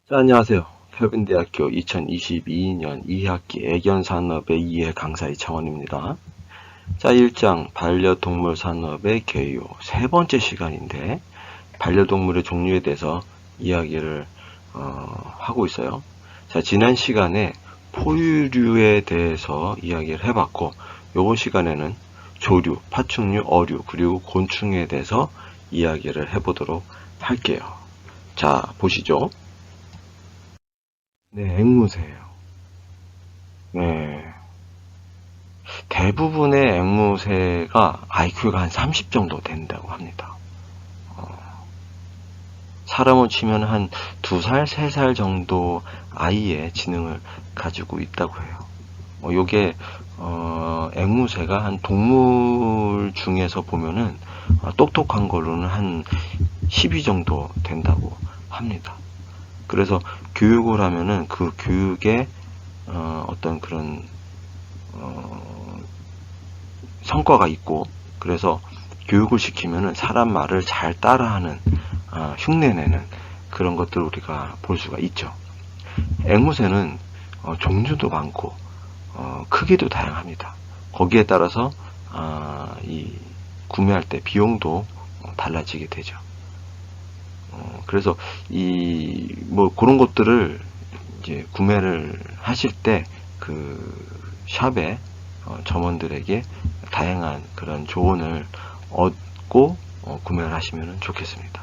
자, 안녕하세요. kelvin대학교 2022년 2학기 애견산업의 이해 강사 이창원입니다. 자, 1장 반려동물 산업의 개요 세 번째 시간인데 반려동물의 종류에 대해서 이야기를 하고 있어요. 자, 지난 시간에 포유류에 대해서 이야기를 해봤고 이번 시간에는 조류, 파충류, 어류, 그리고 곤충에 대해서 이야기를 해보도록 할게요. 자, 보시죠. 네, 앵무새예요. 네. 대부분의 앵무새가 IQ가 한 30 정도 된다고 합니다. 사람을 치면 한 2살, 3살 정도 아이의 지능을 가지고 있다고 해요. 요게, 앵무새가 한 동물 중에서 보면은 똑똑한 걸로는 한 12 정도 된다고 합니다. 그래서 교육을 하면은 그 교육에 어떤 그런 성과가 있고, 그래서 교육을 시키면은 사람 말을 잘 따라하는, 흉내내는 그런 것들을 우리가 볼 수가 있죠. 앵무새는 종류도 많고 크기도 다양합니다. 거기에 따라서 이 구매할 때 비용도 달라지게 되죠. 그래서 이 뭐 그런 것들을 이제 구매를 하실 때 그 샵에 점원들에게 다양한 그런 조언을 얻고 구매를 하시면 좋겠습니다.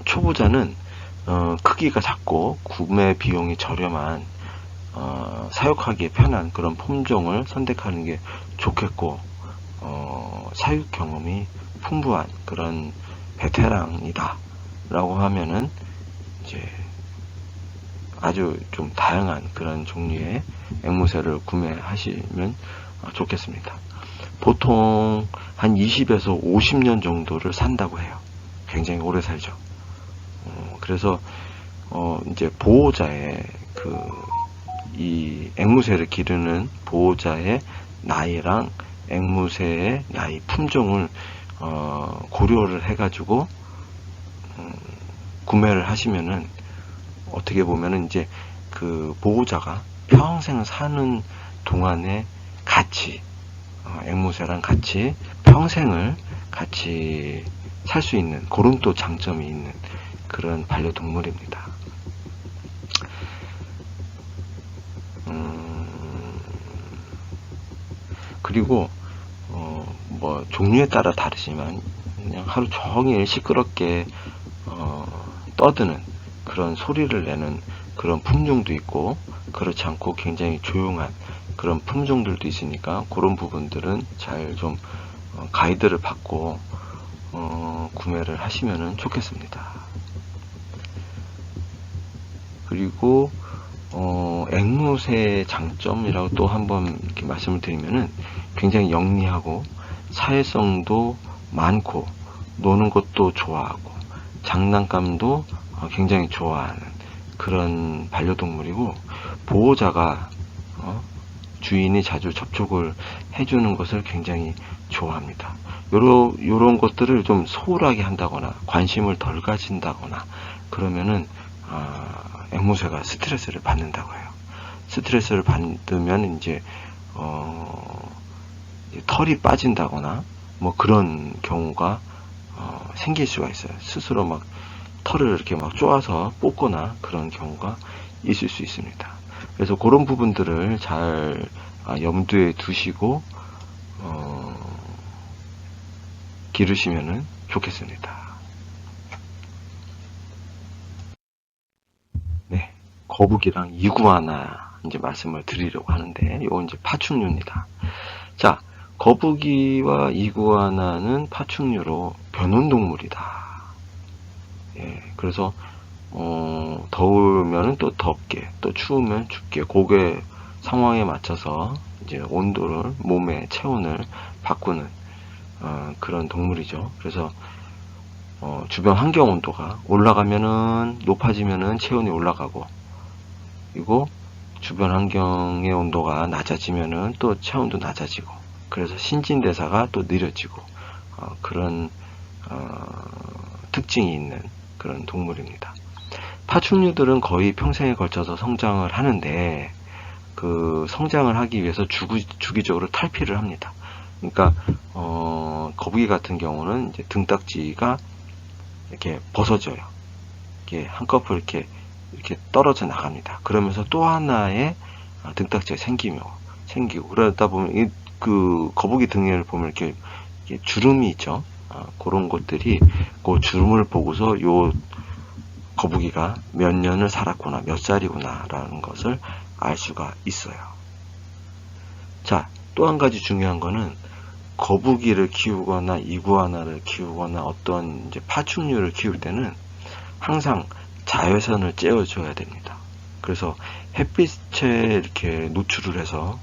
초보자는 크기가 작고 구매 비용이 저렴한 사육하기에 편한 그런 품종을 선택하는 게 좋겠고, 사육 경험이 풍부한 그런 베테랑이다 라고 하면은 이제 아주 좀 다양한 그런 종류의 앵무새를 구매하시면 좋겠습니다. 보통 한 20에서 50년 정도를 산다고 해요. 굉장히 오래 살죠. 그래서 이제 보호자의 이 앵무새를 기르는 보호자의 나이랑 앵무새의 나이 품종을 고려를 해가지고 구매를 하시면은 어떻게 보면은 이제 그 보호자가 평생 사는 동안에 같이 앵무새랑 같이 평생을 같이 살 수 있는 그런 또 장점이 있는 그런 반려동물입니다. 그리고 뭐 종류에 따라 다르지만 그냥 하루 종일 시끄럽게 떠드는 그런 소리를 내는 그런 품종도 있고, 그렇지 않고 굉장히 조용한 그런 품종들도 있으니까 그런 부분들은 잘 좀 가이드를 받고 구매를 하시면 좋겠습니다. 그리고 앵무새의 장점이라고 또 한번 이렇게 말씀을 드리면은 굉장히 영리하고 사회성도 많고 노는 것도 좋아하고 장난감도 굉장히 좋아하는 그런 반려동물이고, 보호자가 주인이 자주 접촉을 해주는 것을 굉장히 좋아합니다. 요런 것들을 좀 소홀하게 한다거나 관심을 덜 가진다거나 그러면은 앵무새가 스트레스를 받는다고 해요. 스트레스를 받으면 이제 털이 빠진다거나 뭐 그런 경우가 생길 수가 있어요. 스스로 막 털을 이렇게 막 쪼아서 뽑거나 그런 경우가 있을 수 있습니다. 그래서 그런 부분들을 잘 염두에 두시고 기르시면 좋겠습니다. 네, 거북이랑 이구아나 이제 말씀을 드리려고 하는데, 이건 이제 파충류입니다. 자, 거북이와 이구아나는 파충류로 변온동물이다. 예, 그래서 더우면은 또 덥게, 또 추우면 춥게, 고게 상황에 맞춰서 이제 온도를, 몸의 체온을 바꾸는 그런 동물이죠. 그래서 주변 환경 온도가 올라가면은 높아지면은 체온이 올라가고, 그리고 주변 환경의 온도가 낮아지면은 또 체온도 낮아지고, 그래서 신진대사가 또 느려지고 그런 특징이 있는 그런 동물입니다. 파충류들은 거의 평생에 걸쳐서 성장을 하는데, 그 성장을 하기 위해서 주기적으로 탈피를 합니다. 그러니까 거북이 같은 경우는 이제 등딱지가 이렇게 벗어져요. 이렇게 한꺼풀 이렇게 떨어져 나갑니다. 그러면서 또 하나의 등딱지가 생기고 그러다 보면 그 거북이 등에를 보면 이렇게 주름이 있죠. 그런 것들이 그 주름을 보고서 요 거북이가 몇 년을 살았구나, 몇 살이구나 라는 것을 알 수가 있어요. 자, 또 한 가지 중요한 거는 거북이를 키우거나 이구아나를 키우거나 어떤 이제 파충류를 키울 때는 항상 자외선을 쬐어줘야 됩니다. 그래서 햇빛에 이렇게 노출을 해서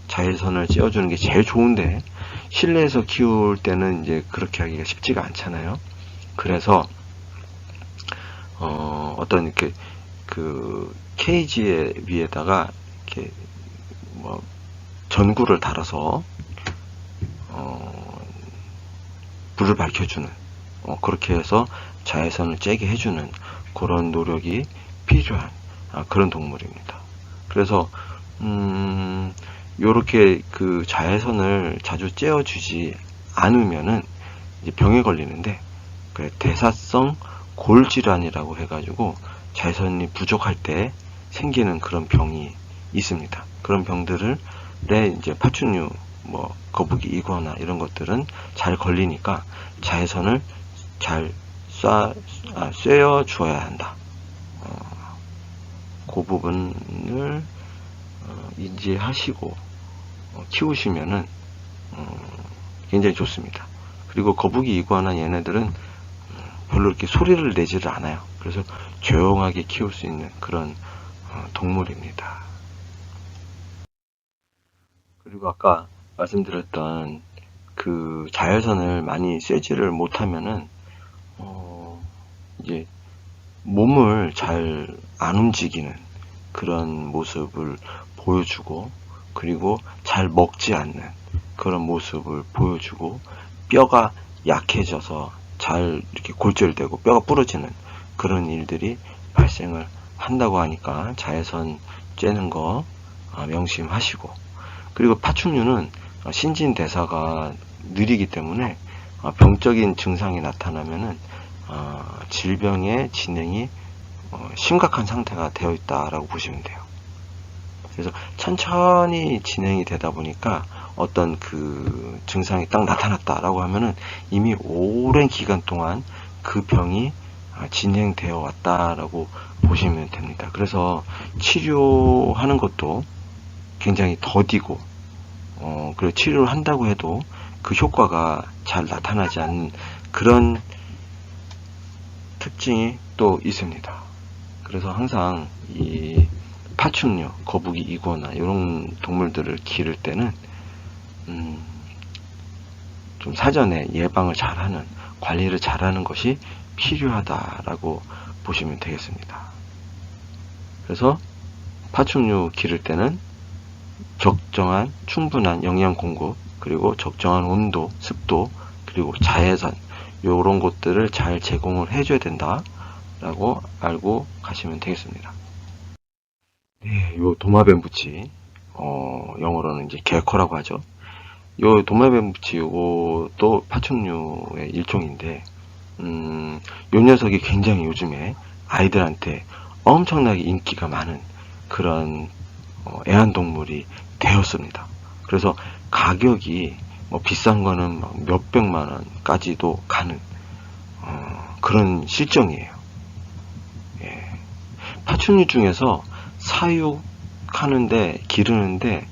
자외선을 쬐어주는 게 제일 좋은데, 실내에서 키울 때는 이제 그렇게 하기가 쉽지가 않잖아요. 그래서 어떤 이렇게 그 케이지 위에다가 이렇게 뭐 전구를 달아서 불을 밝혀주는, 그렇게 해서 자외선을 쬐게 해주는 그런 노력이 필요한 그런 동물입니다. 그래서 요렇게 그 자외선을 자주 쬐어주지 않으면은 이제 병에 걸리는데, 그 대사성 골질환이라고 해가지고 자외선이 부족할 때 생기는 그런 병이 있습니다. 그런 병들을 이제 파충류, 뭐 거북이, 이구아나 이런 것들은 잘 걸리니까 자외선을 잘 쐬어 주어야 한다. 그 부분을 인지하시고 키우시면은 굉장히 좋습니다. 그리고 거북이, 이구아나 얘네들은 별로 이렇게 소리를 내지를 않아요. 그래서 조용하게 키울 수 있는 그런 동물입니다. 그리고 아까 말씀드렸던 그 자외선을 많이 쐬지를 못하면은 이제 몸을 잘 안 움직이는 그런 모습을 보여주고, 그리고 잘 먹지 않는 그런 모습을 보여주고, 뼈가 약해져서 잘 이렇게 골절되고 뼈가 부러지는 그런 일들이 발생을 한다고 하니까 자외선 쬐는 거 명심하시고, 그리고 파충류는 신진대사가 느리기 때문에 병적인 증상이 나타나면은 질병의 진행이 심각한 상태가 되어 있다라고 보시면 돼요. 그래서 천천히 진행이 되다 보니까 어떤 그 증상이 딱 나타났다라고 하면은 이미 오랜 기간 동안 그 병이 진행되어 왔다라고 보시면 됩니다. 그래서 치료하는 것도 굉장히 더디고, 그리고 치료를 한다고 해도 그 효과가 잘 나타나지 않는 그런 특징이 또 있습니다. 그래서 항상 이 파충류, 거북이, 이구아나 이런 동물들을 기를 때는 좀 사전에 예방을 잘하는, 관리를 잘하는 것이 필요하다라고 보시면 되겠습니다. 그래서 파충류 기를 때는 적정한 충분한 영양 공급, 그리고 적정한 온도, 습도, 그리고 자외선 이런 것들을 잘 제공을 해줘야 된다라고 알고 가시면 되겠습니다. 네, 요 도마뱀부치, 영어로는 이제 개코라고 하죠. 요 도마뱀부치 요것도 파충류의 일종인데, 요 녀석이 굉장히 요즘에 아이들한테 엄청나게 인기가 많은 그런 애완동물이 되었습니다. 그래서 가격이 뭐 비싼 거는 막 몇백만 원까지도 가는 그런 실정이에요. 예. 파충류 중에서 사육하는데, 기르는데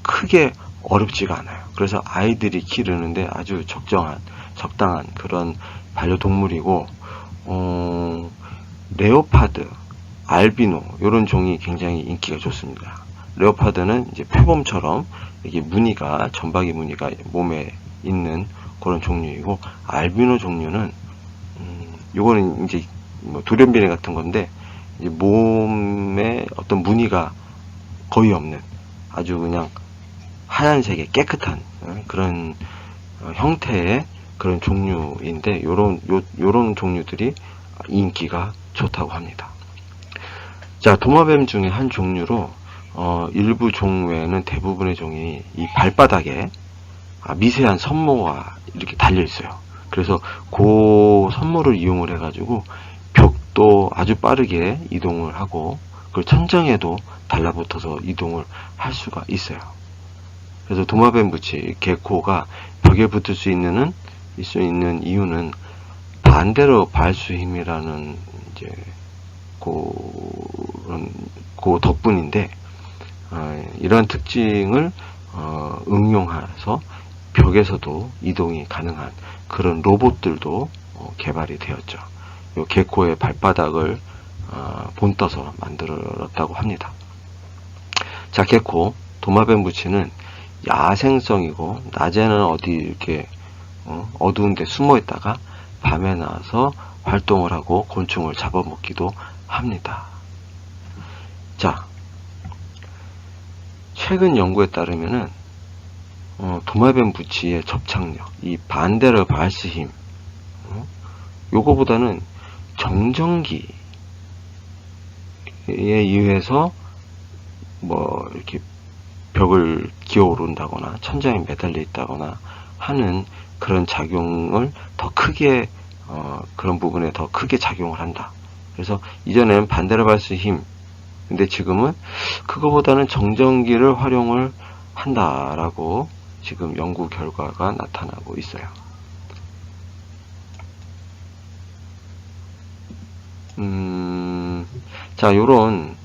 크게 어렵지가 않아요. 그래서 아이들이 기르는데 아주 적당한 그런 반려동물이고, 레오파드, 알비노 이런 종이 굉장히 인기가 좋습니다. 레오파드는 이제 표범처럼 이게 무늬가, 점박이 무늬가 몸에 있는 그런 종류이고, 알비노 종류는 요거는 이제 뭐 돌연변이 같은 건데, 이제 몸에 어떤 무늬가 거의 없는 아주 그냥 하얀색의 깨끗한 그런 형태의 그런 종류인데, 요런 종류들이 인기가 좋다고 합니다. 자, 도마뱀 중에 한 종류로 일부 종 외에는 대부분의 종이 이 발바닥에 미세한 선모가 이렇게 달려 있어요. 그래서 그 선모를 이용을 해가지고 벽도 아주 빠르게 이동을 하고 그 천장에도 달라붙어서 이동을 할 수가 있어요. 그래서 도마뱀 부치 개코가 벽에 붙을 수 있는 이유는 반대로 발수 힘이라는 이제 그 덕분인데, 이러한 특징을 응용해서 벽에서도 이동이 가능한 그런 로봇들도 개발이 되었죠. 요 개코의 발바닥을 본떠서 만들었다고 합니다. 자, 개코 도마뱀 부치는 야생성이고 낮에는 어디 이렇게 어두운 데 숨어 있다가 밤에 나와서 활동을 하고 곤충을 잡아먹기도 합니다. 자, 최근 연구에 따르면은 도마뱀 부치의 접착력, 이 반데르 발스 힘, 요거보다는 정전기에 의해서 뭐 이렇게 벽을 기어오른다거나 천장에 매달려 있다거나 하는 그런 작용을 더 크게 그런 부분에 더 크게 작용을 한다. 그래서 이전에는 반데르 발스 힘, 근데 지금은 그거보다는 정전기를 활용을 한다라고 지금 연구 결과가 나타나고 있어요. 자, 요런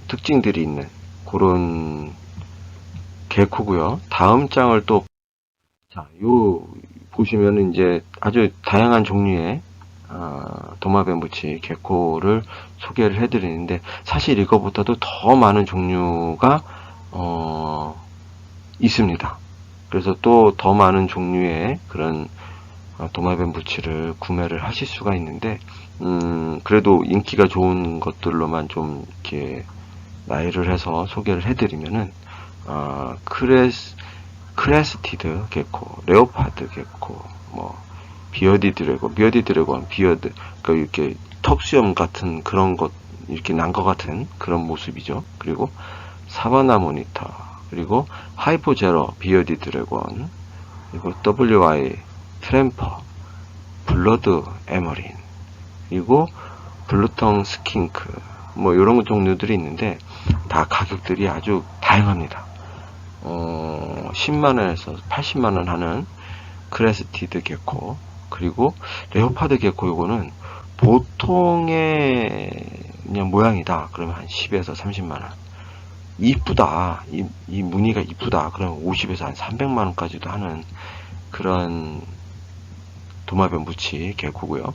특징들이 있는 그런 개코고요. 다음 장을 또, 자, 요 보시면은 이제 아주 다양한 종류의 도마뱀 부치 개코를 소개를 해드리는데, 사실 이거보다도 더 많은 종류가 있습니다. 그래서 또 더 많은 종류의 그런 도마뱀 부치를 구매를 하실 수가 있는데, 그래도 인기가 좋은 것들로만 좀 이렇게 나열을 해서 소개를 해드리면은 크레스티드 개코, 레오파드 개코, 뭐 비어디 드래곤, 비어드, 그러니까 이렇게 턱수염 같은 그런 것, 이렇게 난 것 같은 그런 모습이죠. 그리고 사바나 모니터, 그리고 하이포제로 비어디 드래곤, 그리고 WI 트램퍼, 블러드 에머린, 그리고 블루텅 스킨크, 뭐 이런 종류들이 있는데 다 가격들이 아주 다양합니다. 10만원에서 80만원 하는 크레스티드 개코, 그리고 레오파드 개코, 요거는 보통의 그냥 모양이다 그러면 한 10에서 30만원, 이쁘다, 이 무늬가 이쁘다 그러면 50에서 한 300만원까지도 하는 그런 도마뱀 부치 개코고요.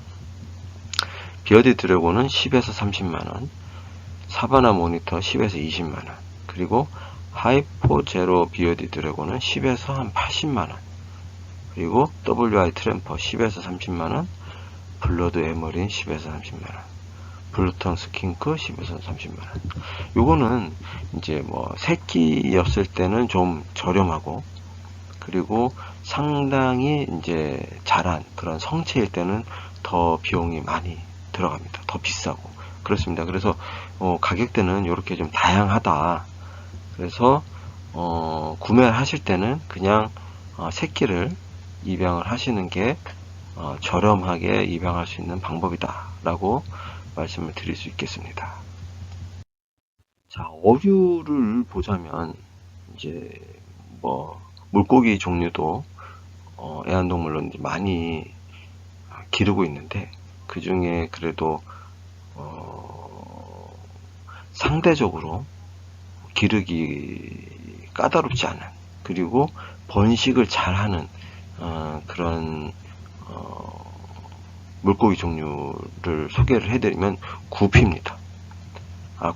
비어디 드래곤은 10에서 30만원, 사바나 모니터 10에서 20만원, 그리고 하이포 제로 비어디 드래곤은 10에서 한 80만원, 그리고 WI 트램퍼 10에서 30만원, 블러드 에머린 10에서 30만원, 블루텅 스킨크 10에서 30만원. 요거는 이제 뭐 새끼였을 때는 좀 저렴하고, 그리고 상당히 이제 자란 그런 성체일 때는 더 비용이 많이 들어갑니다. 더 비싸고 그렇습니다. 그래서 가격대는 이렇게 좀 다양하다. 그래서 구매를 하실 때는 그냥 새끼를 입양을 하시는 게 저렴하게 입양할 수 있는 방법이다 라고 말씀을 드릴 수 있겠습니다. 자, 어류를 보자면 이제 뭐 물고기 종류도 애완동물로 이제 많이 기르고 있는데, 그 중에 그래도 상대적으로 기르기 까다롭지 않은, 그리고 번식을 잘하는 그런 물고기 종류를 소개를 해드리면 구피입니다.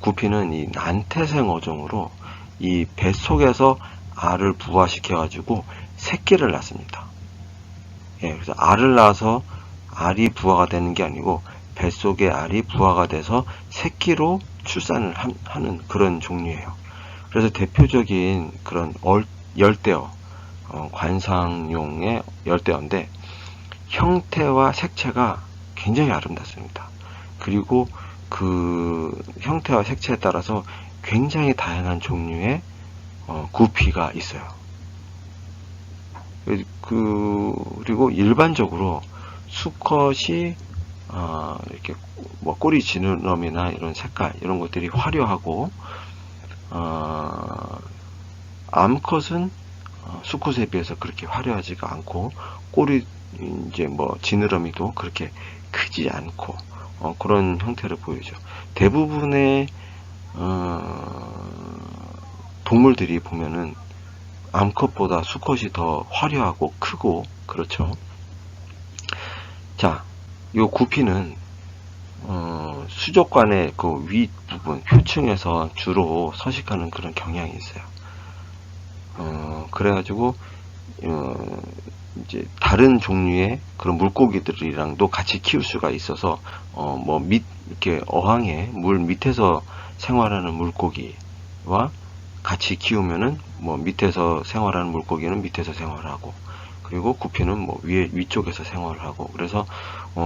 구피는 이 난태생 어종으로 이 뱃속에서 알을 부화시켜 가지고 새끼를 낳습니다. 예, 그래서 알을 낳아서 알이 부화가 되는 게 아니고 뱃속에 알이 부화가 돼서 새끼로 출산을 하는 그런 종류예요. 그래서 대표적인 그런 열대어, 관상용의 열대어인데 형태와 색채가 굉장히 아름답습니다. 그리고 그 형태와 색채에 따라서 굉장히 다양한 종류의 구피가 있어요. 그리고 일반적으로 수컷이 이렇게 뭐 꼬리 지느러미나 이런 색깔 이런 것들이 화려하고 암컷은 수컷에 비해서 그렇게 화려하지가 않고 꼬리 이제 뭐 지느러미도 그렇게 크지 않고 그런 형태를 보이죠. 대부분의 동물들이 보면은 암컷보다 수컷이 더 화려하고 크고 그렇죠. 자, 요 구피는 수족관의 그 윗부분 표층에서 주로 서식하는 그런 경향이 있어요. 그래가지고 이제 다른 종류의 그런 물고기들이랑도 같이 키울 수가 있어서 뭐 이렇게 어항에 물 밑에서 생활하는 물고기와 같이 키우면은 뭐 밑에서 생활하는 물고기는 밑에서 생활하고, 그리고 구피는 뭐 위쪽에서 생활하고, 그래서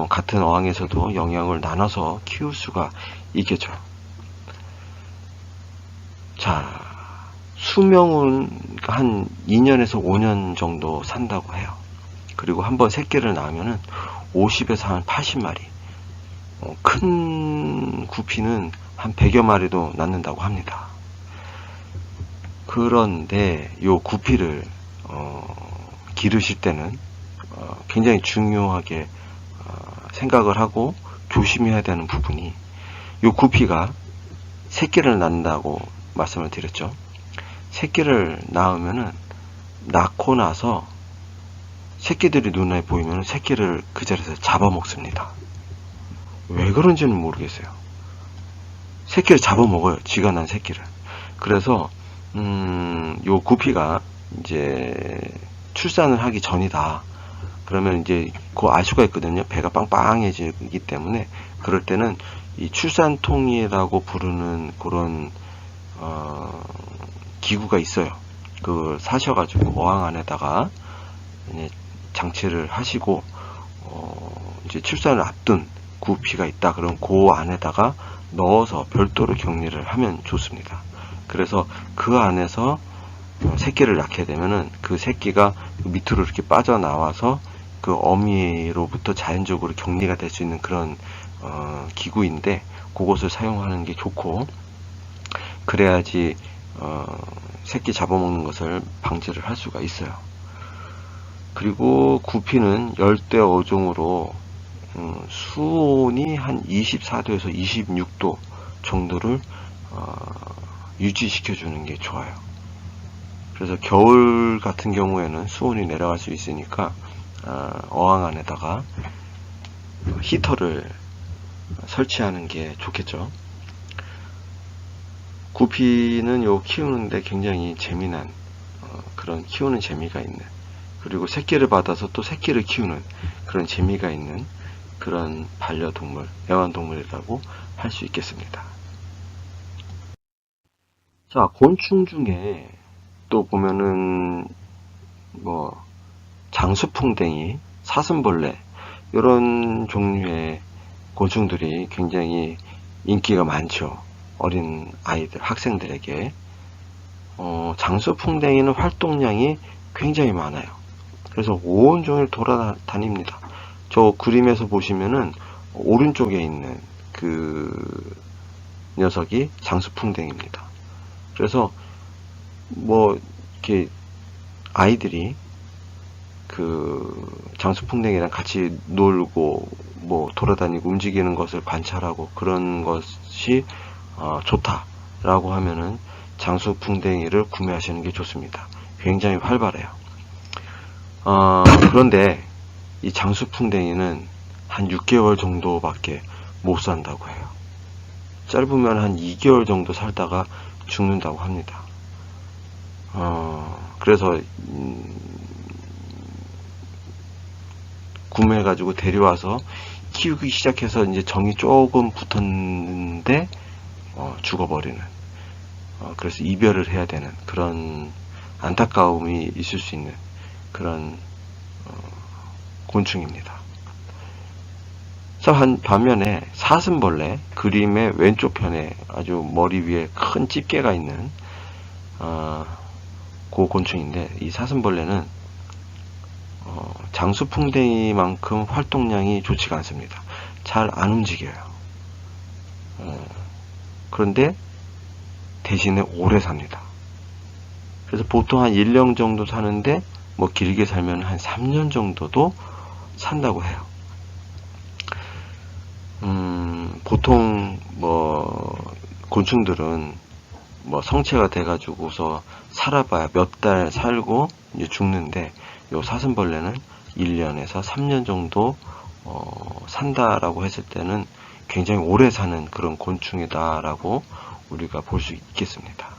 같은 어항에서도 영향을 나눠서 키울 수가 있겠죠. 자, 수명은 한 2년에서 5년 정도 산다고 해요. 그리고 한번 새끼를 낳으면은 50에서 한 80마리, 큰 구피는 한 100여 마리도 낳는다고 합니다. 그런데 요 구피를 기르실 때는 굉장히 중요하게 생각을 하고 조심해야 되는 부분이, 요 구피가 새끼를 낳는다고 말씀을 드렸죠. 새끼를 낳으면은 낳고 나서 새끼들이 눈에 보이면 새끼를 그 자리에서 잡아먹습니다. 왜 그런지는 모르겠어요. 새끼를 잡아먹어요. 쥐가 난 새끼를. 그래서 요 구피가 이제 출산을 하기 전이다. 그러면 이제 그거 알 수가 있거든요. 배가 빵빵해지기 때문에. 그럴 때는 이 출산통이라고 부르는 그런 기구가 있어요. 그걸 사셔가지고 어항 안에다가 장치를 하시고 이제 출산을 앞둔 구피가 있다. 그럼 그 안에다가 넣어서 별도로 격리를 하면 좋습니다. 그래서 그 안에서 새끼를 낳게 되면은 그 새끼가 밑으로 이렇게 빠져나와서 그 어미로부터 자연적으로 격리가 될 수 있는 그런 기구인데, 그것을 사용하는 게 좋고, 그래야지 새끼 잡아먹는 것을 방지를 할 수가 있어요. 그리고 구피는 열대 어종으로 수온이 한 24도에서 26도 정도를 유지시켜 주는 게 좋아요. 그래서 겨울 같은 경우에는 수온이 내려갈 수 있으니까 어항 안에다가 히터를 설치하는 게 좋겠죠. 구피는 요 키우는데 굉장히 재미난 그런 키우는 재미가 있는, 그리고 새끼를 받아서 또 새끼를 키우는 그런 재미가 있는 그런 반려동물, 애완동물이라고 할 수 있겠습니다. 자, 곤충 중에 또 보면은 뭐 장수풍뎅이, 사슴벌레 이런 종류의 곤충들이 굉장히 인기가 많죠. 어린 아이들, 학생들에게. 장수풍뎅이는 활동량이 굉장히 많아요. 그래서 온종일 돌아다닙니다. 저 그림에서 보시면은 오른쪽에 있는 그 녀석이 장수풍뎅이입니다. 그래서 뭐 이렇게 아이들이 그 장수풍뎅이랑 같이 놀고 뭐 돌아다니고 움직이는 것을 관찰하고 그런 것이 좋다라고 하면은 장수풍뎅이를 구매하시는 게 좋습니다. 굉장히 활발해요. 그런데 이 장수풍뎅이는 한 6개월 정도밖에 못 산다고 해요. 짧으면 한 2개월 정도 살다가 죽는다고 합니다. 그래서 구매해가지고 데려와서 키우기 시작해서 이제 정이 조금 붙었는데 죽어버리는, 그래서 이별을 해야 되는 그런 안타까움이 있을 수 있는 그런 곤충입니다. 반면에 사슴벌레, 그림의 왼쪽 편에 아주 머리 위에 큰 집게가 있는 그 곤충인데, 이 사슴벌레는 장수풍뎅이만큼 활동량이 좋지가 않습니다. 잘 안 움직여요. 그런데 대신에 오래 삽니다. 그래서 보통 한 1년 정도 사는데, 뭐 길게 살면 한 3년 정도도 산다고 해요. 보통 뭐 곤충들은 뭐 성체가 돼가지고서 살아봐야 몇 달 살고 이제 죽는데, 요 사슴벌레는 1년에서 3년 정도 산다라고 했을 때는 굉장히 오래 사는 그런 곤충이다라고 우리가 볼 수 있겠습니다.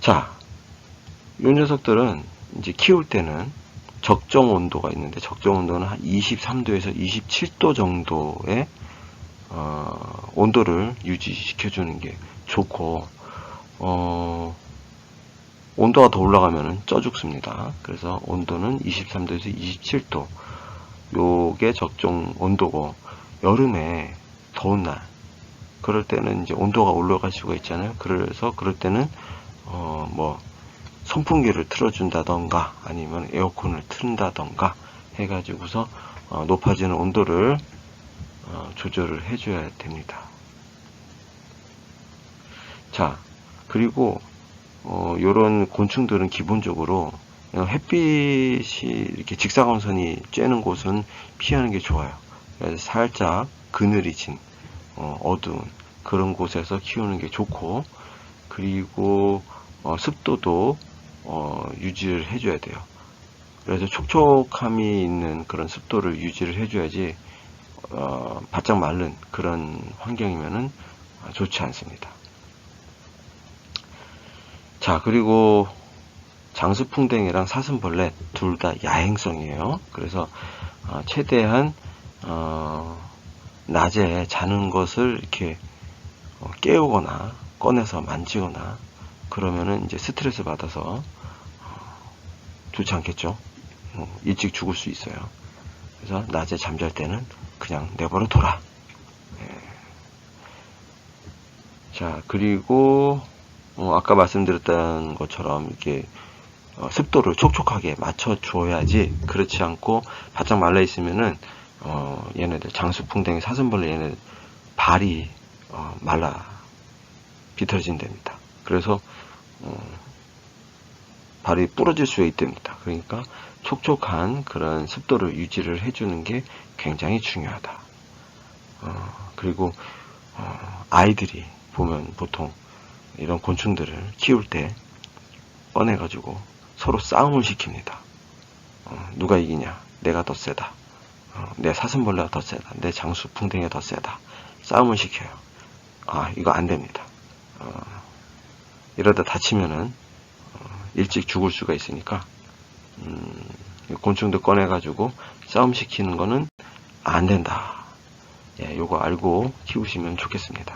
자, 요 녀석들은 이제 키울 때는 적정 온도가 있는데, 적정 온도는 한 23도에서 27도 정도의 온도를 유지시켜주는 게 좋고, 온도가 더 올라가면 쪄 죽습니다. 그래서 온도는 23도에서 27도, 요게 적정 온도고, 여름에 더운 날, 그럴 때는 이제 온도가 올라갈 수가 있잖아요. 그래서 그럴 때는 뭐 선풍기를 틀어준다던가 아니면 에어컨을 틀다던가 해가지고서 높아지는 온도를 조절을 해줘야 됩니다. 자, 그리고 요런 곤충들은 기본적으로 햇빛이 이렇게 직사광선이 쬐는 곳은 피하는 게 좋아요. 그래서 살짝 그늘이 진 어두운 그런 곳에서 키우는 게 좋고, 그리고 습도도 유지를 해줘야 돼요. 그래서 촉촉함이 있는 그런 습도를 유지를 해줘야지 바짝 마른 그런 환경이면은 좋지 않습니다. 자, 그리고 장수풍뎅이랑 사슴벌레 둘 다 야행성이에요. 그래서 최대한 낮에 자는 것을 이렇게 깨우거나 꺼내서 만지거나 그러면은 이제 스트레스 받아서 좋지 않겠죠. 일찍 죽을 수 있어요. 그래서 낮에 잠잘 때는 그냥 내버려 둬라. 자, 그리고 아까 말씀드렸던 것처럼 이렇게 습도를 촉촉하게 맞춰줘야지, 그렇지 않고 바짝 말라 있으면은 얘네들 장수풍뎅이, 사슴벌레 얘네들 발이 말라 비틀어진답니다. 그래서 발이 부러질 수 있답니다. 그러니까 촉촉한 그런 습도를 유지를 해주는 게 굉장히 중요하다. 그리고 아이들이 보면 보통 이런 곤충들을 키울 때 꺼내가지고 서로 싸움을 시킵니다. 누가 이기냐? 내가 더 세다. 내 사슴벌레가 더 세다. 내 장수풍뎅이가 더 세다. 싸움을 시켜요. 이거 안 됩니다. 이러다 다치면은 일찍 죽을 수가 있으니까 곤충도 꺼내가지고 싸움 시키는 거는 안 된다. 예, 요거 알고 키우시면 좋겠습니다.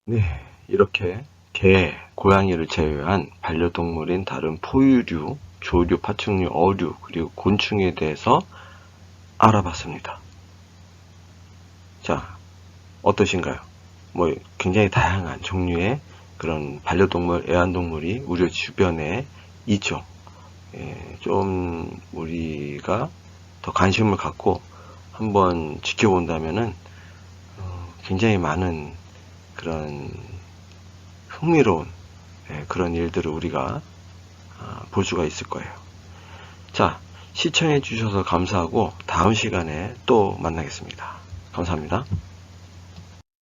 네, 이렇게 개, 고양이를 제외한 반려동물인 다른 포유류, 조류, 파충류, 어류, 그리고 곤충에 대해서 알아봤습니다. 자, 어떠신가요? 뭐 굉장히 다양한 종류의 그런 반려동물, 애완동물이 우리 주변에 있죠. 좀 우리가 더 관심을 갖고 한번 지켜본다면은 굉장히 많은 그런 흥미로운 그런 일들을 우리가 볼 수가 있을 거예요. 자, 시청해 주셔서 감사하고 다음 시간에 또 만나겠습니다. 감사합니다.